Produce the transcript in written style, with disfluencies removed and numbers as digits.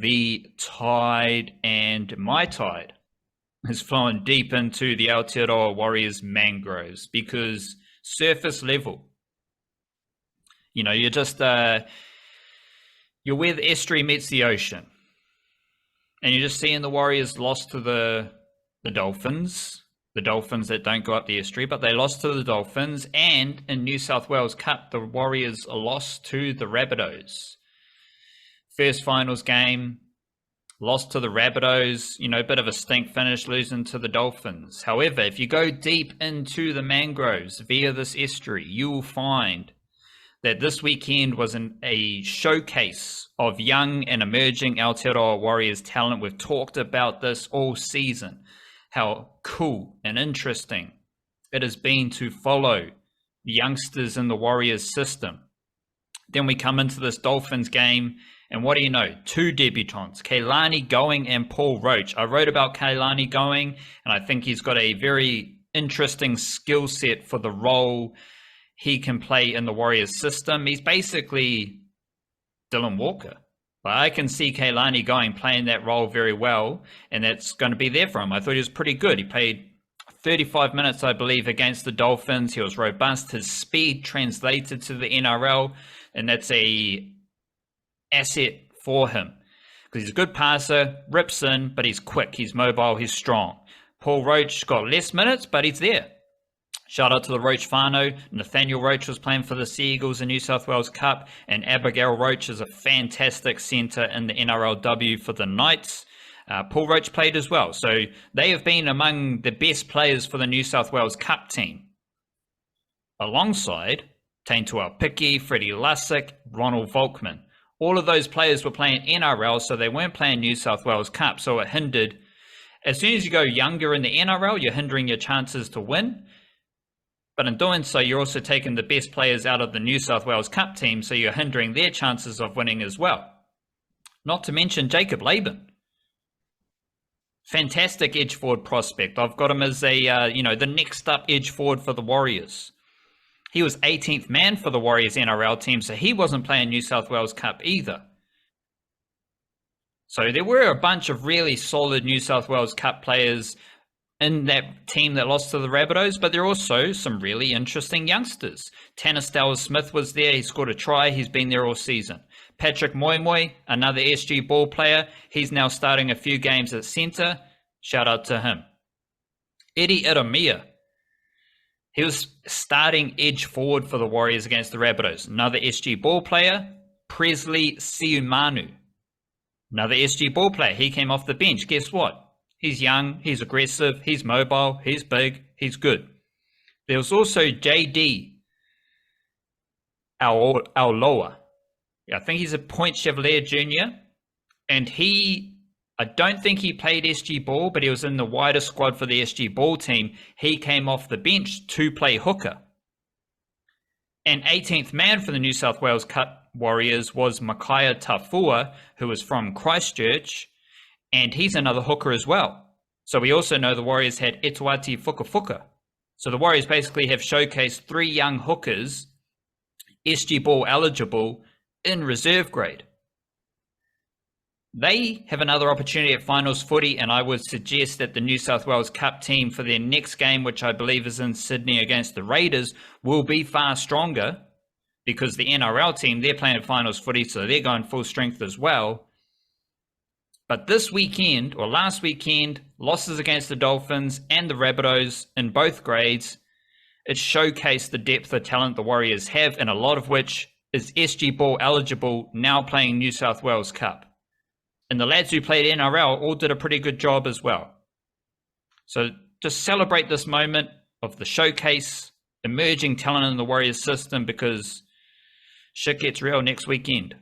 the tide, and my tide is flowing deep into the Aotearoa Warriors mangroves because surface level, you're just you're where the estuary meets the ocean, and you're just seeing the Warriors lost to the Dolphins that don't go up the estuary, but they lost to the Dolphins, and in New South Wales Cup, the Warriors lost to the Rabbitohs. First finals game, lost to the Rabbitohs, a bit of a stink finish, losing to the Dolphins. However, if you go deep into the mangroves via this estuary, you will find that this weekend was a showcase of young and emerging Aotearoa Warriors talent. We've talked about this all season, how cool and interesting it has been to follow the youngsters in the Warriors system. Then we come into this Dolphins game, and what do you know? Two debutants, Keilani Going and Paul Roach. I wrote about Keilani Going, and I think he's got a very interesting skill set for the role he can play in the Warriors system. He's basically Dylan Walker. But I can see Keilani Going playing that role very well, and that's going to be there for him. I thought he was pretty good. He played 35 minutes, I believe, against the Dolphins. He was robust. His speed translated to the NRL, and that's a asset for him because he's a good passer, rips in, but he's quick, he's mobile, he's strong. Paul Roach got less minutes, but he's there. Shout out to the Roach whānau. Nathaniel Roach was playing for the Sea Eagles in New South Wales Cup, and Abigail Roach is a fantastic centre in the NRLW for the Knights. Paul Roach played as well, so they have been among the best players for the New South Wales Cup team. Alongside Taine Tuaupiki, Freddie Lussick, Ronald Volkman. All of those players were playing NRL, so they weren't playing New South Wales Cup, so it hindered. As soon as you go younger in the NRL, you're hindering your chances to win. But in doing so, you're also taking the best players out of the New South Wales Cup team, so you're hindering their chances of winning as well. Not to mention Jacob Laban. Fantastic edge forward prospect. I've got him as the next up edge forward for the Warriors. He was 18th man for the Warriors NRL team, so he wasn't playing New South Wales Cup either. So there were a bunch of really solid New South Wales Cup players in that team that lost to the Rabbitohs, but there are also some really interesting youngsters. Tanner Stowers-Smith was there. He scored a try. He's been there all season. Patrick Moimoi, another SG ball player. He's now starting a few games at centre. Shout out to him. Eddie Iramia. He was starting edge forward for the Warriors against the Rabbitohs. Another SG ball player. Presley Siumanu. Another SG ball player. He came off the bench. Guess what? He's young, he's aggressive, he's mobile, he's big, he's good. There was also JD Auloa. I think he's a Point Chevalier Jr. And I don't think he played SG ball, but he was in the wider squad for the SG ball team. He came off the bench to play hooker. And 18th man for the New South Wales Cup Warriors was Makaya Tafua, who was from Christchurch. And he's another hooker as well. So we also know the Warriors had Etuati Fukafuka. So the Warriors basically have showcased 3 young hookers, SG ball eligible, in reserve grade. They have another opportunity at finals footy, and I would suggest that the New South Wales Cup team for their next game, which I believe is in Sydney against the Raiders, will be far stronger because the NRL team, they're playing at finals footy, so they're going full strength as well. But this weekend, or last weekend, losses against the Dolphins and the Rabbitohs in both grades, it showcased the depth of talent the Warriors have, and a lot of which is SG ball eligible, now playing New South Wales Cup. And the lads who played NRL all did a pretty good job as well. So just celebrate this moment of the showcase, emerging talent in the Warriors system, because shit gets real next weekend.